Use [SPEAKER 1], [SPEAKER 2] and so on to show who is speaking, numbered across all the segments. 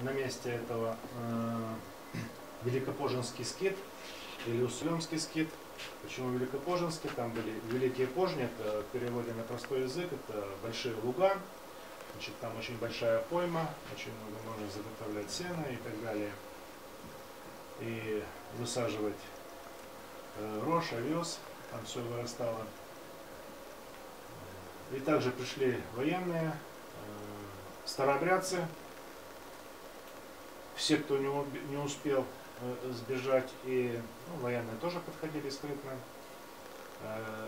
[SPEAKER 1] на месте этого Великопоженский скит или Уссурийский скит. Почему Великопоженский? Там были великие пожни, это в переводе на простой язык, это большие луга. Значит, там очень большая пойма, очень много можно заготовлять сена и так далее. И высаживать рожь, овес, там все вырастало. И также пришли военные, старообрядцы, все, кто не успел сбежать, и военные тоже подходили скрытно,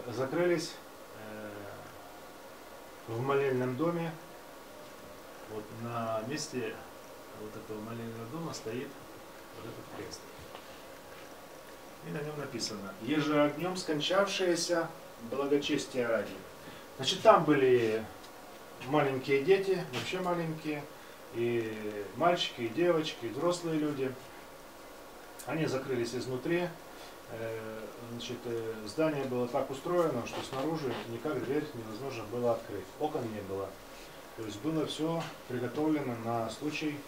[SPEAKER 1] закрылись в молельном доме. Вот на месте вот этого молельного дома стоит вот этот крест. И на нем написано: «Еже огнем скончавшиеся благочестия ради». Значит, там были маленькие дети, вообще маленькие, и мальчики, и девочки, и взрослые люди. Они закрылись изнутри. Значит, здание было так устроено, что снаружи никак дверь невозможно было открыть. Окон не было. То есть было все приготовлено на случай,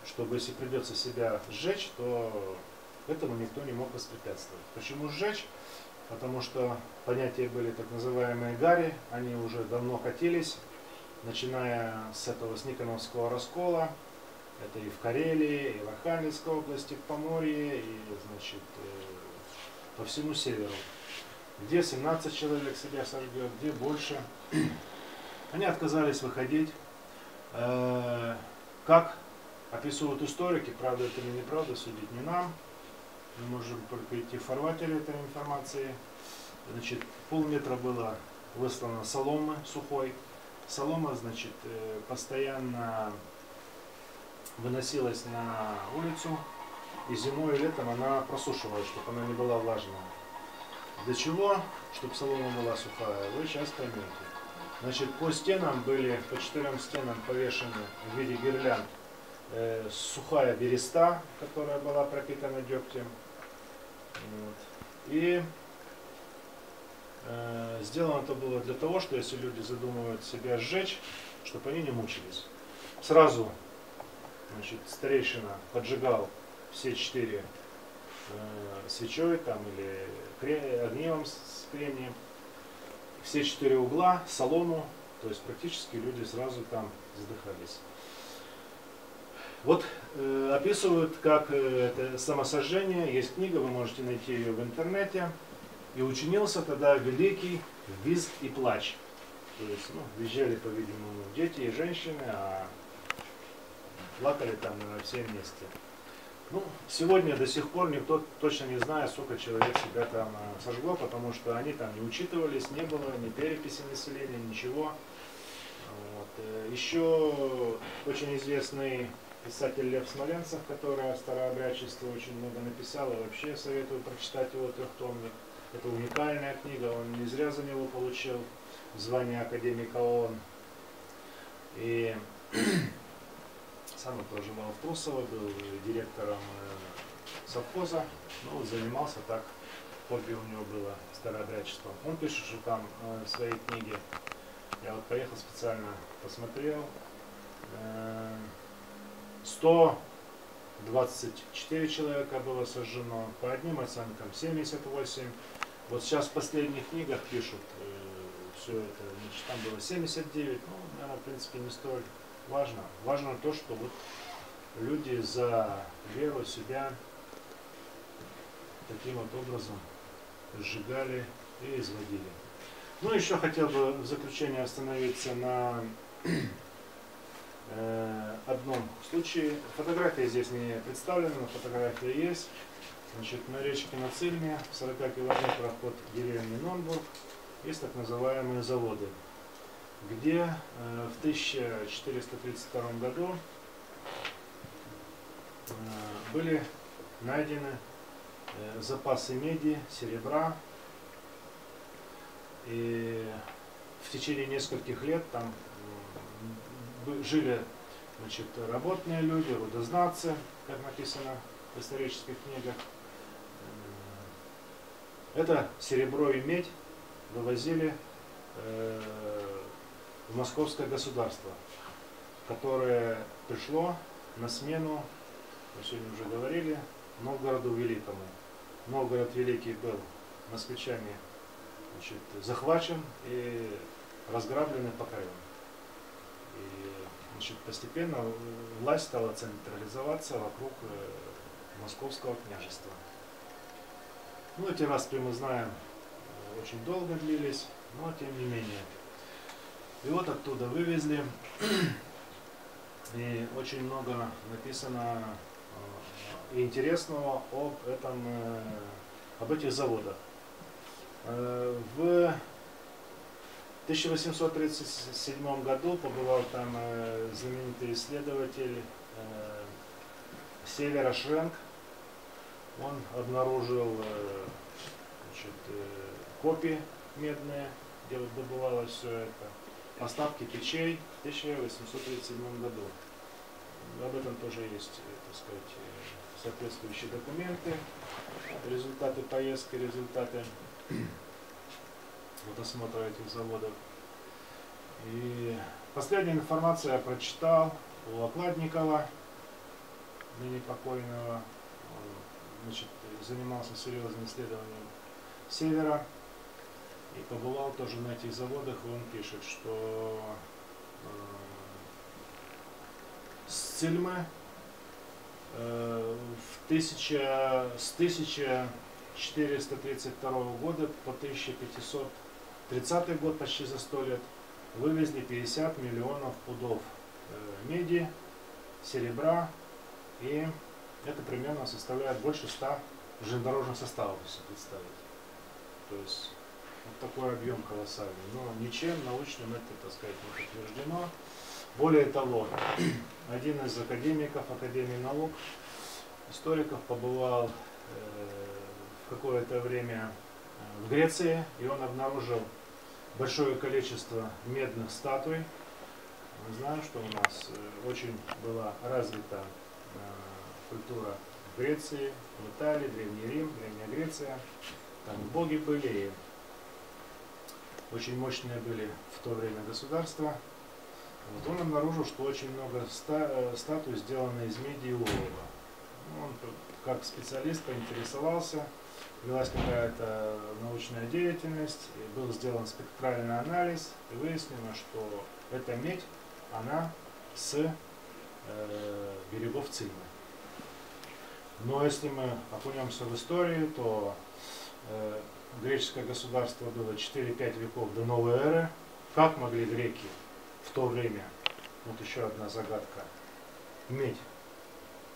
[SPEAKER 1] чтобы если придется себя сжечь, то этому никто не мог воспрепятствовать. Почему сжечь? Потому что понятия были так называемые гари, они уже давно катились, начиная с этого с Никоновского раскола. Это и в Карелии, и в Архангельской области, в Поморье, и, значит, по всему северу. Где 17 человек себя сожгет, где больше. Они отказались выходить. Как описывают историки, правда это или неправда, судить не нам. Мы можем только идти в фарватере этой информации. Значит, полметра было выслано соломы сухой. Солома, значит, постоянно выносилась на улицу, и зимой и летом она просушивалась, чтобы она не была влажная. Для чего? Чтобы солома была сухая, вы сейчас поймете. Значит, по стенам были, по 4 стенам повешены в виде гирлянд сухая береста, которая была пропитана дегтем. Вот. И сделано это было для того, что если люди задумывают себя сжечь, чтобы они не мучились. Сразу, значит, старейшина поджигал все 4 свечой там, или огнивом с кремнием, все 4 угла, солому, то есть практически люди сразу там задыхались. Вот описывают, как это самосожжение, есть книга, вы можете найти ее в интернете. И учинился тогда великий визг и плач. То есть, визжали, по-видимому, дети и женщины, а плакали там все вместе. Сегодня до сих пор никто точно не знает, сколько человек себя там сожгло, потому что они там не учитывались, не было ни переписи населения, ничего. Вот. Еще очень известный писатель Лев Смоленцев, который о старообрядчестве очень много написал, и вообще советую прочитать его трехтомник. Это уникальная книга, он не зря за него получил звание академика ООН. И сам он проживал в Трусово, был директором совхоза, занимался так, хобби у него было старообрядчеством. Он пишет, что там в своей книге, я вот поехал специально, посмотрел, 124 человека было сожжено, по одним оценкам 78. Вот сейчас в последних книгах пишут все это, значит, там было 79, наверное, в принципе, не столь важно. Важно то, что вот люди за веру себя таким вот образом сжигали и изводили. Еще хотел бы в заключение остановиться на одном случае. Фотография здесь не представлена, но фотография есть. Значит, на речке Нацильме, в 40 километрах от деревни Нонбург, есть так называемые заводы, где в 1432 году были найдены запасы меди, серебра, и в течение нескольких лет там жили, значит, работные люди, рудознатцы, как написано в исторических книгах. Это серебро и медь вывозили в московское государство. которое пришло на смену, мы сегодня уже говорили, Новгороду Великому. Новгород Великий был москвичами, значит, захвачен и разграблен и покорен. И, значит, постепенно власть стала централизоваться вокруг Московского княжества. Ну, эти распри, мы знаем, очень долго длились, но тем не менее. И вот оттуда вывезли, и очень много написано интересного об этих заводах. В 1837 году побывал там знаменитый исследователь Севера Шренк. Он обнаружил, значит, копии медные, где добывалось все это, остатки печей в 1837 году. Об этом тоже есть, так сказать, соответствующие документы, результаты поездки, результаты вот осмотра этих заводов. И последняя информация я прочитал у Окладникова, ныне покойного. Значит, занимался серьезным исследованием Севера и побывал тоже на этих заводах, и он пишет, что с Цильмы с 1432 года по 1530 год, почти за 100 лет, вывезли 50 миллионов пудов меди, серебра, и это примерно составляет больше 100 железнодорожных составов, если представить. То есть вот такой объем колоссальный. Но ничем научным это, так сказать, не подтверждено. Более того, один из академиков Академии наук, историков, побывал в какое-то время в Греции, и он обнаружил большое количество медных статуй. Мы знаем, что у нас очень была развита культура в Греции, в Италии, Древний Рим, Древняя Греция. Там боги были, и очень мощные были в то время государства. Вот он обнаружил, что очень много статуй сделаны из меди и олова. Он как специалист поинтересовался, велась какая-то научная деятельность, и был сделан спектральный анализ, и выяснено, что эта медь, она с берегов Цильмы. Но если мы окунемся в историю, то греческое государство было 4-5 веков до новой эры. Как могли греки в то время, вот еще одна загадка, медь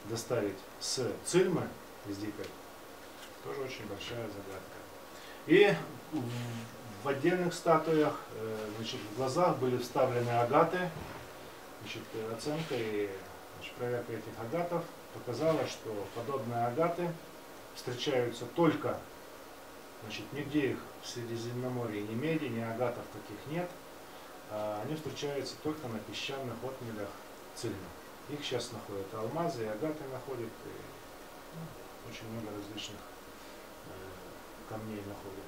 [SPEAKER 1] доставить с Цильмы, из Дикой, тоже очень большая загадка. И в отдельных статуях, значит, в глазах были вставлены агаты. Значит, оценка и проверка этих агатов показала, что подобные агаты встречаются только, значит, нигде их в Средиземноморье, ни меди, ни агатов таких нет. Они встречаются только на песчаных отмелях Цильмы. Их сейчас находят алмазы и агаты находят, и, очень много различных камней находят.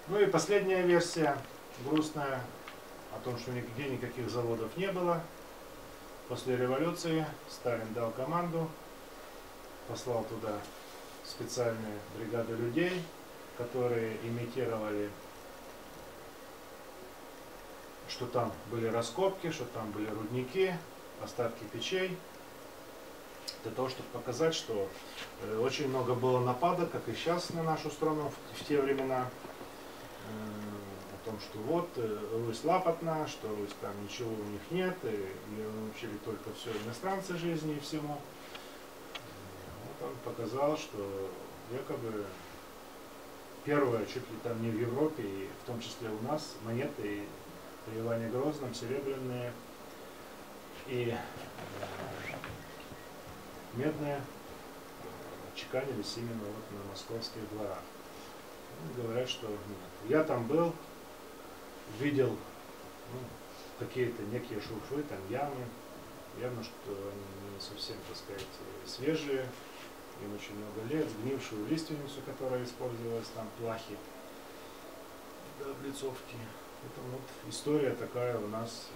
[SPEAKER 1] Ну и последняя версия, грустная, о том, что нигде никаких заводов не было. После революции Сталин дал команду, послал туда специальные бригады людей, которые имитировали, что там были раскопки, что там были рудники, остатки печей, для того, чтобы показать, что очень много было нападок, как и сейчас на нашу страну в те времена, о том, что вот Русь лапотна, что Русь там ничего у них нет, и научили только все иностранцы жизни и всему. Вот он показал, что якобы первое, чуть ли там не в Европе, и в том числе у нас, монеты при Иване Грозном, серебряные и медные, чеканились именно вот на московских дворах. Говорят, что я там был, видел какие-то некие шурфы, там ямы. Явно, что они не совсем, так сказать, свежие. Им очень много лет, сгнившую лиственницу, которая использовалась, там плахи, да, облицовки. Это вот история такая у нас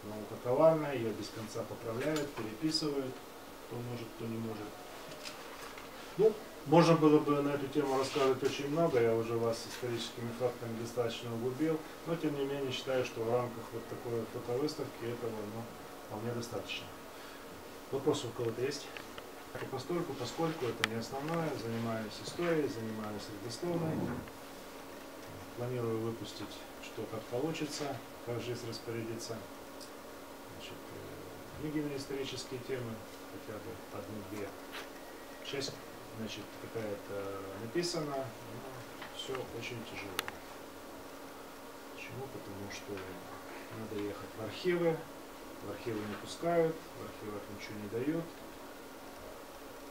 [SPEAKER 1] наука коварная, ее без конца поправляют, переписывают, кто может, кто не может. Ну, можно было бы на эту тему рассказывать очень много, я уже вас историческими фактами достаточно углубил, но тем не менее считаю, что в рамках вот такой вот фотовыставки этого вполне достаточно. Вопросы у кого-то есть? Постольку, поскольку это не основное, занимаюсь историей, занимаюсь родословной, планирую выпустить, что как получится, как жизнь распорядится. Значит, книги на исторические темы, хотя бы одну-две. 6, значит, какая-то написана, но все очень тяжело. Почему? Потому что надо ехать в архивы не пускают, в архивах ничего не дают.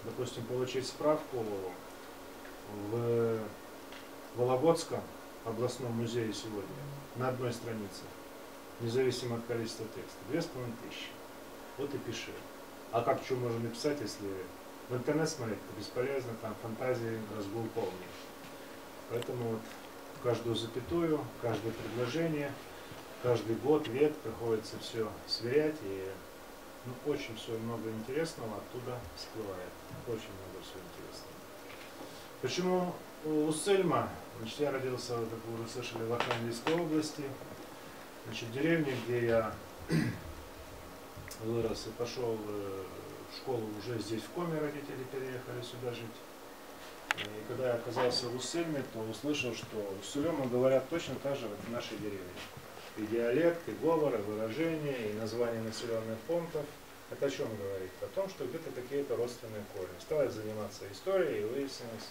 [SPEAKER 1] Допустим, получить справку в Вологодском областном музее сегодня на одной странице, независимо от количества текста, 2500. Вот и пиши. А как что можно написать, если в интернет смотреть, это бесполезно, там фантазии разгул полный. Поэтому вот каждую запятую, каждое предложение, каждый год, век приходится все сверять, и очень все много интересного оттуда всплывает. Очень много всего интересного. Почему Уссельма? Значит, я родился, как вы уже слышали, в Архангельской области. Значит, в деревне, где я вырос и пошел в школу уже здесь, в Коме, родители переехали сюда жить. И когда я оказался в Уссельме, то услышал, что уссулемы говорят точно так же, как в нашей деревне. И диалект, и говор, и выражения, и названия населенных пунктов. Это о чем говорит? О том, что где-то какие-то родственные корни. Стал я заниматься историей, и выяснилось,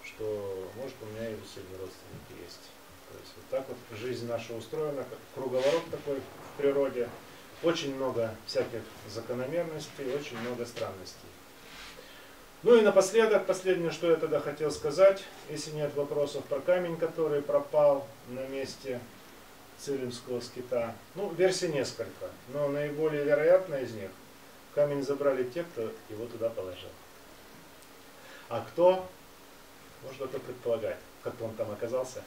[SPEAKER 1] что, может, у меня и в Уссельме родственники есть. То есть вот так вот жизнь наша устроена, как круговорот такой в природе. Очень много всяких закономерностей, очень много странностей. Ну и напоследок, последнее, что я тогда хотел сказать, если нет вопросов про камень, который пропал на месте Цилимского скита. Ну, версий несколько, но наиболее вероятная из них: камень забрали те, кто его туда положил. А кто? Можно только предполагать, как он там оказался.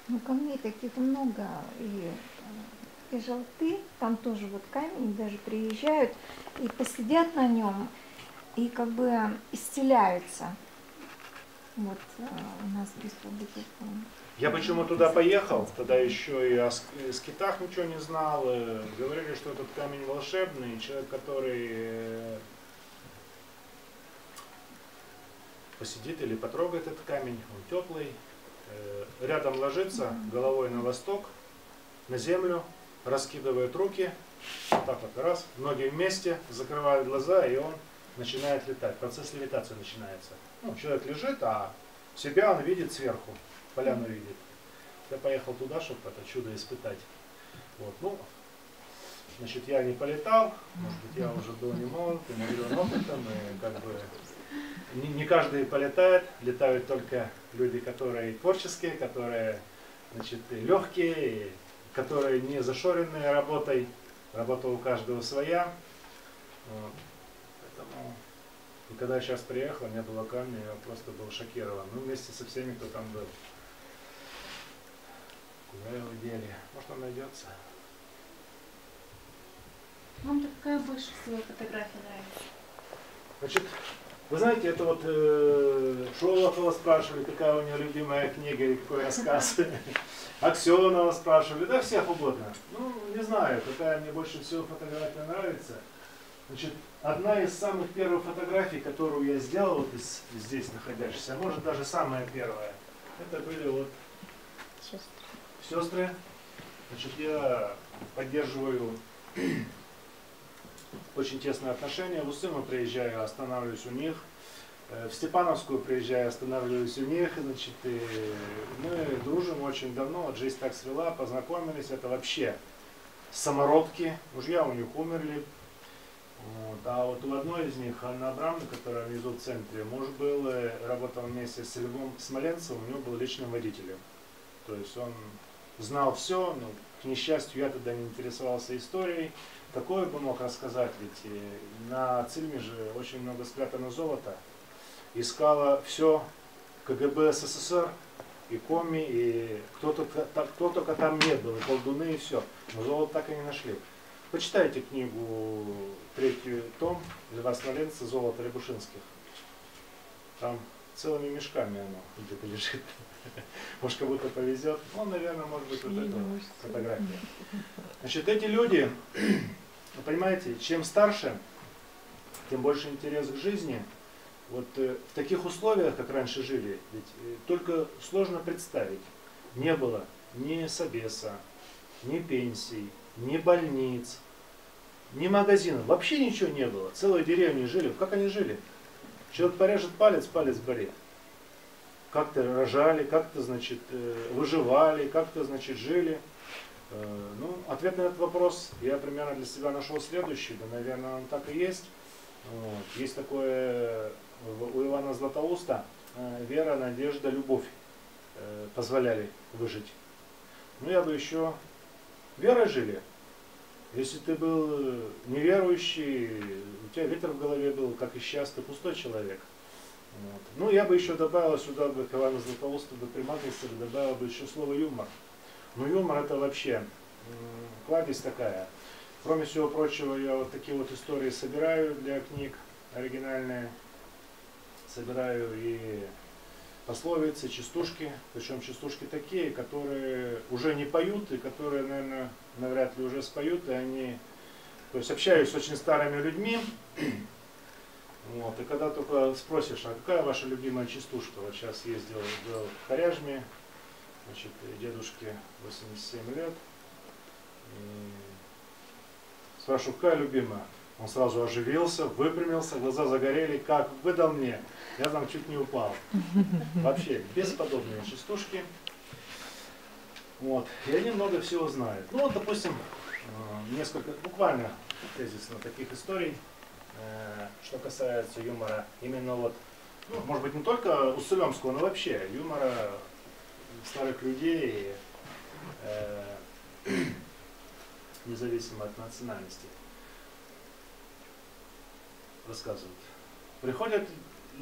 [SPEAKER 2] Ну, камней таких много, и желты, там тоже вот камень, даже приезжают и посидят на нем, и как бы исцеляются. Вот у нас в республике.
[SPEAKER 1] Я почему туда поехал, тогда еще и о скитах ничего не знал. Говорили, что этот камень волшебный, человек, который посидит или потрогает этот камень, он теплый, рядом ложится головой на восток, на землю, раскидывает руки, вот так вот раз, ноги вместе, закрывает глаза, и он начинает летать. Процесс левитации начинается. Ну, человек лежит, а себя он видит сверху, поляну видит. Я поехал туда, чтобы это чудо испытать. Вот, ну, значит, я не полетал, может быть, я уже был не молод, и наделен опытом, и как бы не каждый полетает, летают только люди, которые творческие, которые, значит, легкие, которые не зашоренные работой, работа у каждого своя. Вот. Поэтому, и когда я сейчас приехал, у меня было камня, я просто был шокирован. Ну, вместе со всеми, кто там был. Куда его дели? Может, он найдется?
[SPEAKER 3] Вам какая больше всего фотография нравится?
[SPEAKER 1] Значит, вы знаете, это вот Шолохова спрашивали, какая у него любимая книга и какой рассказ. Аксенова спрашивали, да всех угодно. Ну, не знаю, какая мне больше всего фотография нравится. Значит, одна из самых первых фотографий, которую я сделал, вот здесь находящихся, а может даже самая первая, это были вот сестры. Значит, я поддерживаю очень тесные отношения. В Уссыму приезжаю, останавливаюсь у них. В Степановскую приезжаю, останавливаюсь у них. Значит, и мы дружим очень давно. Вот жизнь так свела, познакомились. Это вообще самородки. Мужья у них умерли. Вот. А вот у одной из них, Анна Абрамовна, которая внизу в центре, муж был, работал вместе с Львом Смоленцевым, у него был личным водителем. То есть он знал все, но, к несчастью, я тогда не интересовался историей. Такое бы мог рассказать, ведь на Цильме же очень много спрятано золота. Искала все КГБ СССР, и коми, и кто только там не был, и колдуны, и все. Но золото так и не нашли. Почитайте книгу, 3-й том Льва Смоленца «Золото Рябушинских». Там целыми мешками оно где-то лежит. Может, кому-то повезет. Ну, наверное, может быть, вот эта фотография. Значит, эти люди, вы понимаете, чем старше, тем больше интерес к жизни. Вот в таких условиях, как раньше жили, ведь только сложно представить. Не было ни собеса, ни пенсий, ни больниц, ни магазинов. Вообще ничего не было. Целые деревни жили. Как они жили? Человек порежет палец, палец болит. Как-то рожали, как-то, значит, выживали, как-то, значит, жили. Ну, ответ на этот вопрос я примерно для себя нашел следующий. Да, наверное, он так и есть. Вот. Есть такое у Ивана Златоуста: вера, надежда, любовь позволяли выжить. Ну, я бы еще верой жили. Если ты был неверующий, у тебя ветер в голове был, как и сейчас, ты пустой человек. Вот. Ну, я бы еще добавил сюда, бы, к Ивану Златоусту, бы примазался, добавил бы еще слово юмор. Но юмор это вообще кладезь такая. Кроме всего прочего, я вот такие вот истории собираю для книг оригинальные. Собираю и пословицы, частушки. Причем частушки такие, которые уже не поют, и которые, наверное, навряд ли уже споют. И они, то есть общаюсь с очень старыми людьми. Вот, и когда только спросишь, а какая ваша любимая частушка? Вот сейчас ездил в Коряжме, значит, дедушке 87 лет. И спрашиваю, какая любимая? Он сразу оживился, выпрямился, глаза загорели, как выдал мне. Я там чуть не упал. Вообще, бесподобные частушки. Вот. И они много всего знают. Ну вот, допустим, несколько, буквально тезисно таких историй, что касается юмора. Именно вот, ну, может быть, не только у Сулемского, но вообще юмора старых людей, независимо от национальности. Рассказывают. Приходят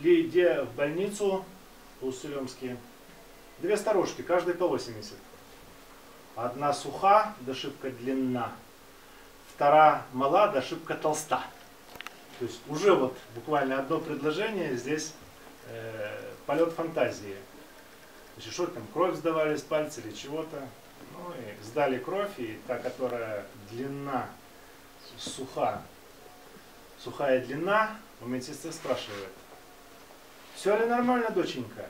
[SPEAKER 1] ли где в больницу по-уссурёмски 2 старушки, каждой по 80. Одна суха, да шибко длинна, вторая мала, да шибко толста. То есть уже вот буквально одно предложение, здесь полет фантазии. То есть что там, кровь сдавали с пальца или чего-то. Ну и сдали кровь, и та, которая длинна, сухая длина, у медсестры спрашивает: все ли нормально, доченька?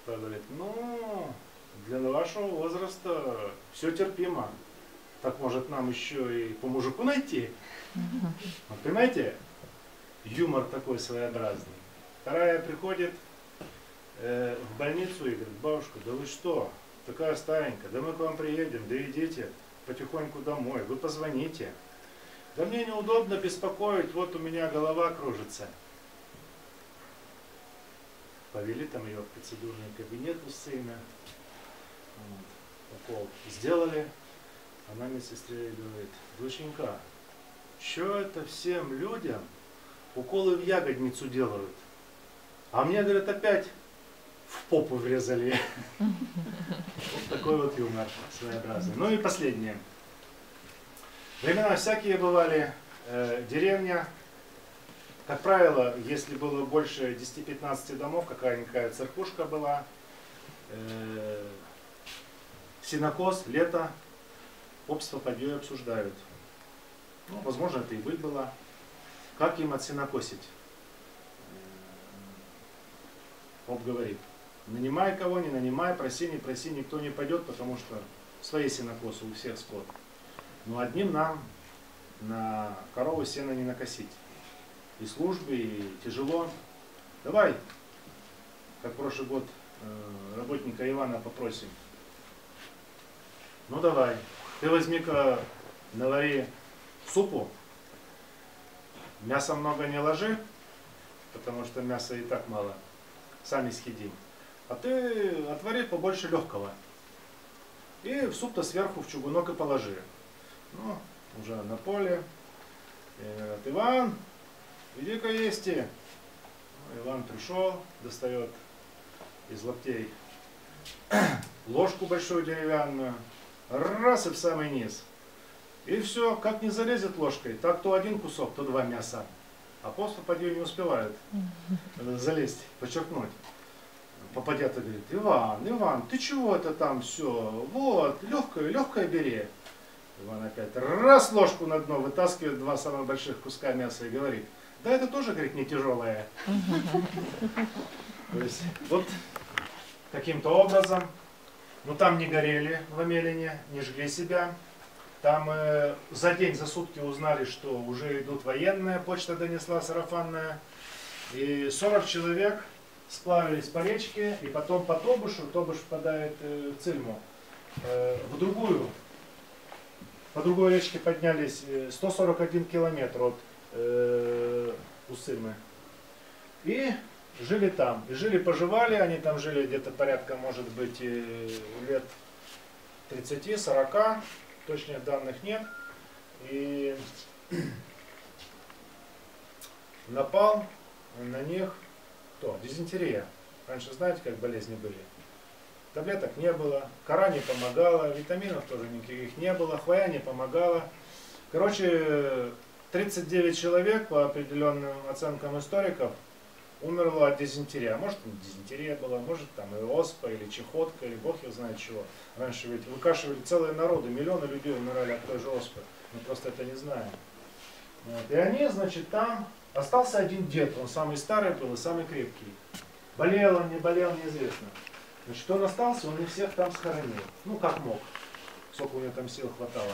[SPEAKER 1] Та говорит: ну, для вашего возраста все терпимо. Так может нам еще и по мужику найти? Вот, понимаете, юмор такой своеобразный. Вторая приходит в больницу и говорит: бабушка, да вы что, такая старенькая, да мы к вам приедем, да идите потихоньку домой, вы позвоните. Да мне неудобно беспокоить, вот у меня голова кружится. Повели там ее в процедурный кабинет у сына. Вот, укол сделали. Она медсестре говорит: доченька, что это всем людям уколы в ягодницу делают? А мне, говорят, опять в попу врезали. Вот такой вот юмор своеобразный. Ну и последнее. Времена всякие бывали. Деревня, как правило, если было больше 10-15 домов, какая-никакая церквушка была, сенокос, лето, общество под нее обсуждают. Ну, возможно, это и быль была. Как им отсенокосить? Поп говорит: нанимай кого, не нанимай, проси, не проси, никто не пойдет, потому что свои сенокосы, у всех скот. Но одним нам на корову сено не накосить. И службе, и тяжело. Давай, как прошлый год, работника Ивана попросим. Ну давай, ты возьми-ка, навари супу, мяса много не ложи, потому что мяса и так мало, сами съедим. А ты отвари побольше легкого. И в суп-то сверху в чугунок и положи. Ну, уже на поле. И говорят: Иван, иди-ка есть. Ну, Иван пришел, достает из лаптей ложку большую деревянную, раз и в самый низ. И все, как не залезет ложкой, так то один кусок, то два мяса. Апостол поди не успевает залезть, подчеркнуть. Попадет и говорит: Иван, ты чего это там все? Вот, легкое бери. Иван опять раз ложку на дно вытаскивает, два самых больших куска мяса и говорит: да это тоже, говорит, не тяжелое. То есть вот таким-то образом. Ну там не горели в Амелине, не жгли себя. Там за день, за сутки узнали, что уже идут военные, почта донесла сарафанная. И 40 человек сплавились по речке, и потом по Тобышу, Тобыш впадает в Цильму, по другой речке поднялись 141 километр от Усыльмы. И жили там. И жили-поживали, они там жили где-то порядка, может быть, лет 30-40. Точных данных нет. И напал на них кто? Дизентерия. Раньше знаете, как болезни были? Таблеток не было, кора не помогала, витаминов тоже никаких не было, хвоя не помогала. Короче, 39 человек, по определенным оценкам историков, умерло от дизентерии. А может, дизентерия была, может там и оспа, или чехотка, или бог его знает чего. Раньше ведь выкашивали целые народы, миллионы людей умирали от той же оспы. Мы просто это не знаем. Вот. И они, значит, там остался один дед, он самый старый был и самый крепкий. Болел он, не болел, неизвестно. Значит, он остался, он их всех там схоронил. Ну, как мог. Сколько у него там сил хватало.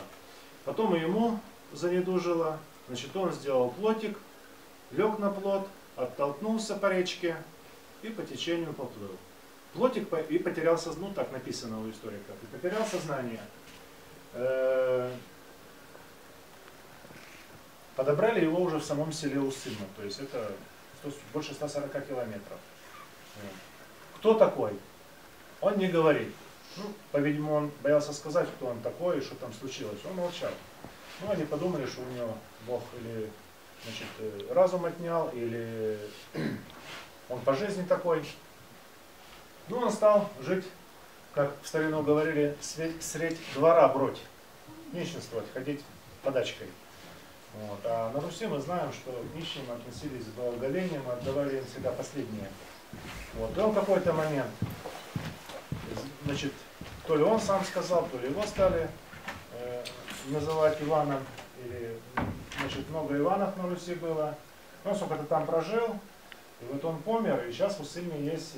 [SPEAKER 1] Потом и ему занедужило. Значит, он сделал плотик, лег на плот, оттолкнулся по речке и по течению поплыл. Плотик и потерял сознание, ну так написано у историков, и потерял сознание. Подобрали его уже в самом селе Усыльма, то есть это больше 140 километров. Кто такой? Он не говорит. Ну, по-видимому, он боялся сказать, кто он такой и что там случилось. Он молчал. Ну, они подумали, что у него Бог или, значит, разум отнял, или он по жизни такой. Ну, он стал жить, как в старину говорили, средь двора бродь, нищенствовать, ходить подачкой. Вот. А на Руси мы знаем, что к нищим относились с благоговением, отдавали им всегда последнее. Вот. И он в какой-то момент, значит, то ли он сам сказал, то ли его стали называть Иваном, или, значит, много Иванов на Руси было. Он сколько-то там прожил, и вот он помер, и сейчас в Усыльме есть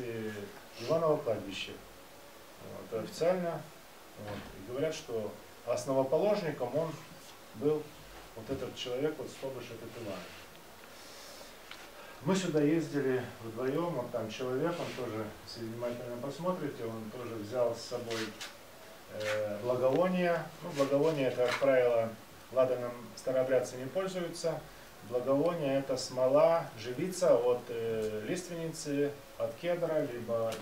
[SPEAKER 1] Иваново кладбище. Вот, официально. Вот, и говорят, что основоположником он был вот этот человек, вот Стобыш, этот Иван. Мы сюда ездили вдвоем, вот там человек, он тоже, если внимательно посмотрите, он тоже взял с собой благовония. Ну, благовония, это, как правило, ладаном старообрядцы не пользуются. Благовония — это смола, живица от лиственницы, от кедра, либо от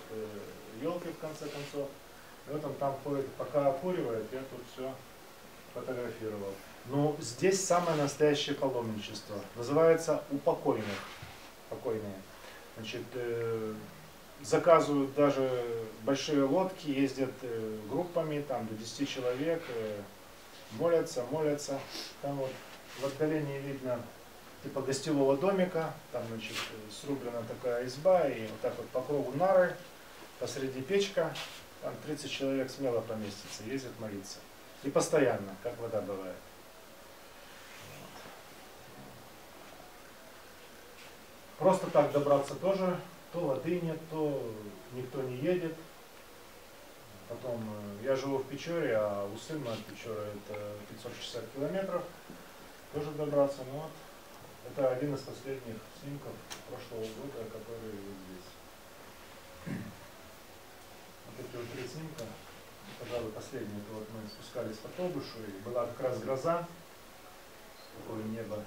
[SPEAKER 1] елки, в конце концов. И вот он там ходит, пока окуривает, я тут все фотографировал. Ну, здесь самое настоящее паломничество. Называется упокойных. Покойные. Значит, заказывают даже большие лодки, ездят группами, там до 10 человек, молятся. Там вот в отдалении видно типа гостевого домика, там, значит, срублена такая изба, и вот так вот по кругу нары, посреди печка, там 30 человек смело поместится, ездят молиться. И постоянно, как вода бывает. Просто так добраться тоже, то воды нет, то никто не едет. Потом, я живу в Печоре, а Усыльма от Печоры это 560 километров. Тоже добраться, но вот это один из последних снимков прошлого года, который здесь. Вот эти вот 3 снимка, пожалуй, последние, это вот мы спускались по Тобышу, и была как раз гроза, такое небо.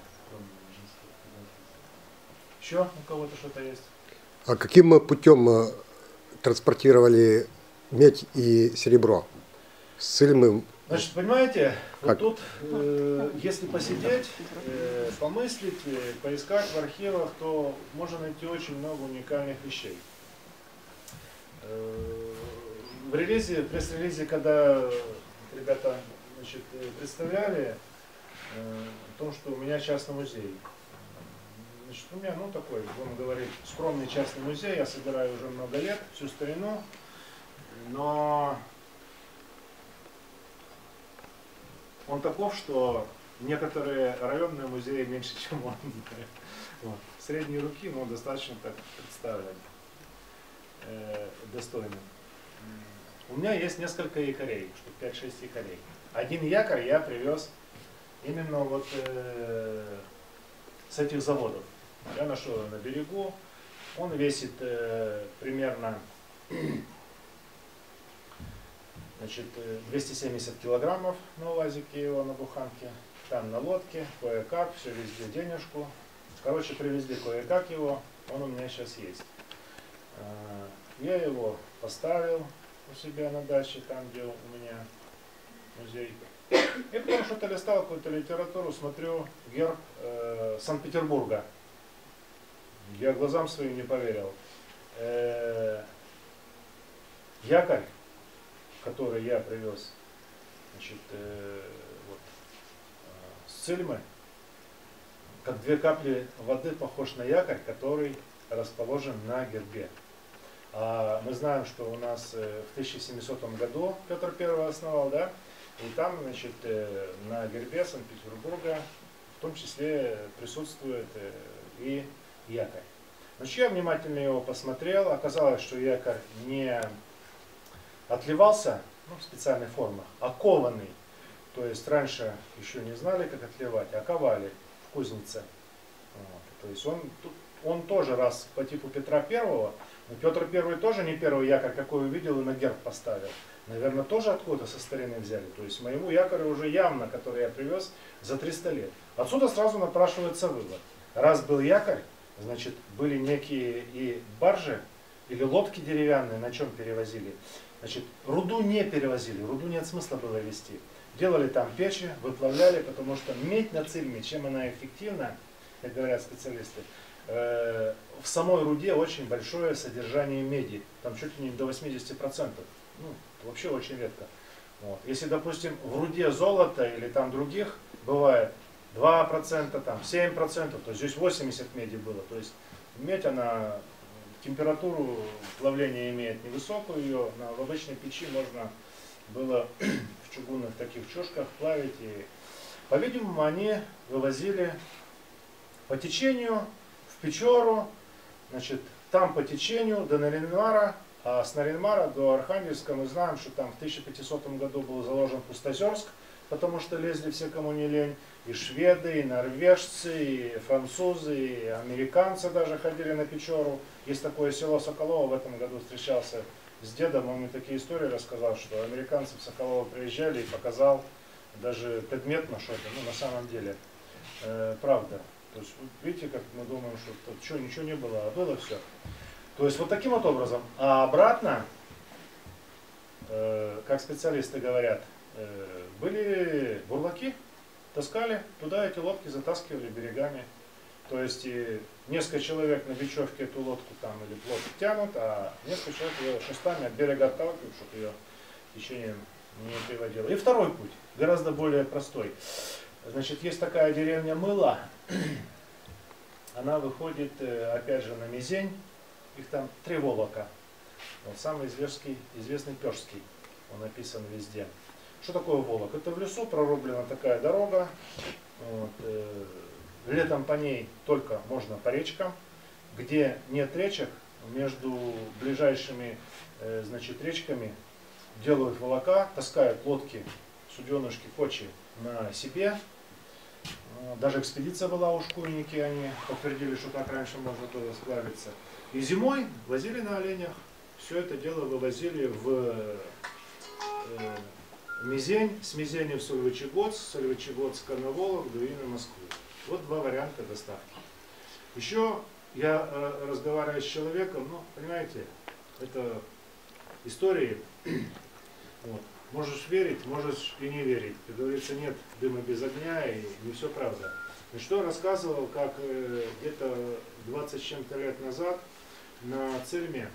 [SPEAKER 1] Еще у кого-то что-то есть?
[SPEAKER 4] А каким путем транспортировали медь и серебро? С Цильмы?
[SPEAKER 1] Значит, понимаете, вот тут, если посидеть, помыслить, поискать в архивах, то можно найти очень много уникальных вещей. в релизе, пресс-релизе, когда ребята, значит, представляли о том, что у меня частный музей. Значит, у меня, ну, такой, будем говорить, скромный частный музей, я собираю уже много лет, всю старину, но он таков, что некоторые районные музеи меньше, чем он. Вот. Средней руки, но достаточно так представлен, достойно. У меня есть несколько якорей, штук 5-6 якорей. Один якорь я привез именно вот с этих заводов. Я нашел его на берегу. Он весит примерно, значит, 270 килограммов на УАЗике его, на буханке. Там на лодке, кое-как, все везде денежку. Короче, привезли кое-как его, он у меня сейчас есть. Я его поставил у себя на даче, там, где у меня музей. И потом что-то листал какую-то литературу, смотрю, герб Санкт-Петербурга. Я глазам своим не поверил. Якорь, который я привез, значит, вот, с Цельмы, как две капли воды похож на якорь, который расположен на гербе. А мы знаем, что у нас в 1700 году Петр I основал, да, и там, значит, на гербе Санкт-Петербурга в том числе присутствует и якорь. Значит, я внимательно его посмотрел, оказалось, что якорь не отливался, ну, в специальных формах, а кованый. То есть раньше еще не знали, как отливать, а ковали в кузнице. Вот. То есть он тоже раз по типу Петра Первого, но Петр I тоже не первый якорь, какой увидел и на герб поставил. Наверное, тоже откуда-то со старины взяли. То есть моему якорю уже явно, который я привез, за 300 лет. Отсюда сразу напрашивается вывод. Раз был якорь, значит, были некие и баржи, или лодки деревянные, на чем перевозили. Значит, руду не перевозили, руду нет смысла было везти. Делали там печи, выплавляли, потому что медь на Цельме, чем она эффективна, как говорят специалисты, в самой руде очень большое содержание меди, там чуть ли не до 80%. Ну, вообще очень редко. Вот. Если, допустим, в руде золота или там других бывает 2%, там 7%, то здесь 80 меди было. То есть медь, она температуру плавления имеет невысокую, ее в обычной печи можно было в чугунных таких чушках плавить. И, по-видимому, они вывозили по течению в Печору, значит, там по течению до Наринмара, а с Наринмара до Архангельска мы знаем, что там в 1500 году был заложен Пустозерск, потому что лезли все, кому не лень, и шведы, и норвежцы, и французы, и американцы даже ходили на Печору. Есть такое село Соколово, в этом году встречался с дедом, он мне такие истории рассказал, что американцы в Соколово приезжали и показал даже предметно что-то, ну на самом деле, правда. То есть, видите, как мы думаем, что тут что, ничего не было, а было все. То есть вот таким вот образом. А обратно, как специалисты говорят, были бурлаки, таскали, туда эти лодки затаскивали берегами. То есть и несколько человек на бечевке эту лодку там или плот тянут, а несколько человек ее шестами от берега отталкивают, чтобы ее течением не приводило. И второй путь, гораздо более простой. Значит, есть такая деревня Мыла, она выходит, опять же, на Мизень, их там 3 волока. Вот самый известный Пёжский, он написан везде. Что такое волок? Это в лесу прорублена такая дорога, вот, летом по ней только можно по речкам, где нет речек, между ближайшими, значит, речками делают волока, таскают лодки, суденышки, кочи на себе. Даже экспедиция была у Шкурники, они подтвердили, что так раньше можно было сплавиться. И зимой возили на оленях. Все это дело вывозили в Мизень, с Мизени в Сольвычегодск, с Сольвычегодска на Вологду и на Москву. Вот 2 варианта доставки. Еще я разговариваю с человеком, ну, понимаете, это истории. Вот. Можешь верить, можешь и не верить. Как говорится, нет дыма без огня, и не все правда. И что рассказывал, как где-то 20 с чем-то лет назад на Цельме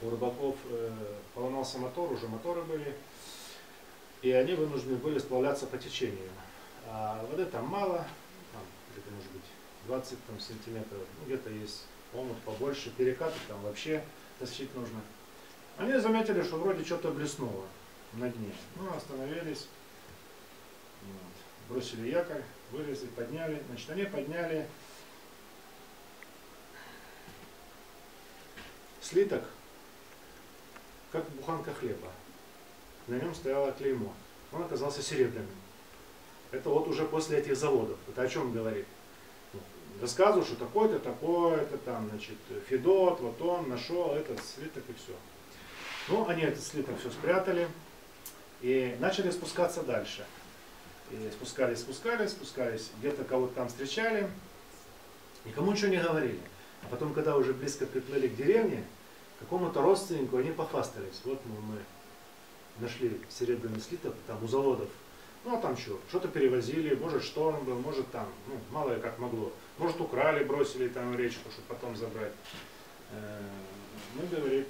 [SPEAKER 1] у рыбаков поломался мотор, уже моторы были, и они вынуждены были сплавляться по течению. А воды там мало, там где-то может быть 20 там, сантиметров, ну, где-то есть омут побольше, перекаты там вообще тащить нужно. Они заметили, что вроде что-то блеснуло на дне. Ну, остановились, вот, бросили якорь, вылезли, подняли. Значит, они подняли слиток, как буханка хлеба. На нем стояло клеймо. Он оказался серебряным. Это вот уже после этих заводов. Это о чем говорит? Рассказываю, что такой-то, такой-то, там, значит, Федот, вот он нашел этот слиток и все. Ну, они этот слиток все спрятали и начали спускаться дальше. И спускались, где-то кого-то там встречали, никому ничего не говорили. А потом, когда уже близко приплыли к деревне, какому-то родственнику они похвастались. Вот мы нашли серебряный слиток там у заводов. Ну а там что? Что-то перевозили, может шторм был, может там, ну мало ли как могло. Может украли, бросили там в речку, чтобы потом забрать. Мы, говорит,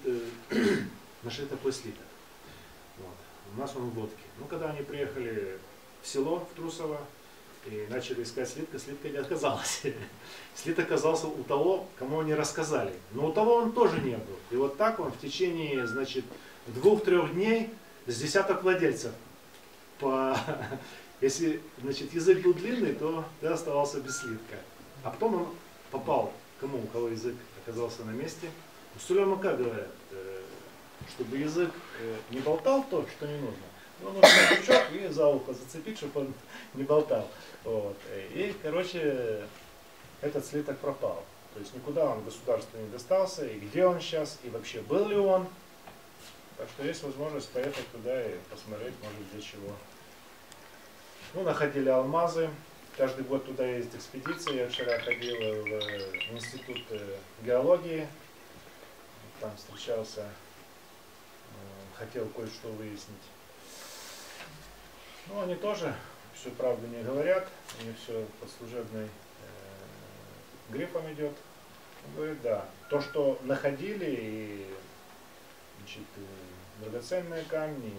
[SPEAKER 1] нашли такой слиток. Вот. У нас он в лодке. Ну когда они приехали в село, в Трусово, и начали искать слитка, слитка не оказалось. Слиток оказался у того, кому они рассказали. Но у того он тоже не был. И вот так он в течение, значит, 2-3 дней с десяток владельцев. Если, значит, язык был длинный, то ты оставался без слитка. А потом он попал, кому, у кого язык оказался на месте. У Сулема как говорят, чтобы язык не болтал то, что не нужно. Ну, нужно крючок и за ухо зацепить, чтобы он не болтал. Вот. И, короче, этот слиток пропал. То есть никуда он государству не достался, и где он сейчас, и вообще был ли он. Так что есть возможность поехать туда и посмотреть, может, где чего. Ну, находили алмазы. Каждый год туда есть экспедиция. Я вчера ходил в институт геологии. Там встречался, хотел кое-что выяснить. Ну, они тоже всю правду не говорят. У них все под служебной грифом идет. Он говорит, да, то, что находили, и, значит, драгоценные камни,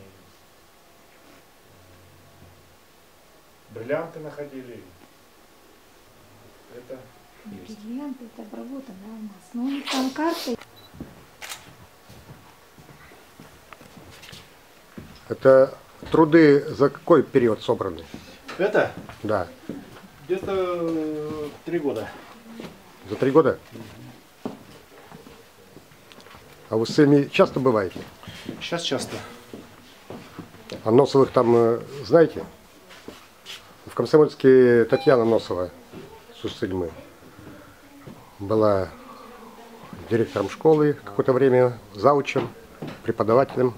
[SPEAKER 1] бриллианты находили, это есть.
[SPEAKER 2] Бриллианты — это обработанный алмаз. Но у них там карта.
[SPEAKER 4] Это труды за какой период собраны?
[SPEAKER 1] Это
[SPEAKER 4] Да.
[SPEAKER 1] где-то 3 года.
[SPEAKER 4] За 3 года? А вы с ними часто бываете?
[SPEAKER 1] Сейчас часто.
[SPEAKER 4] А Носовых там знаете? В Комсомольске Татьяна Носова с Уссельмы была директором школы какое-то время, заучем, преподавателем.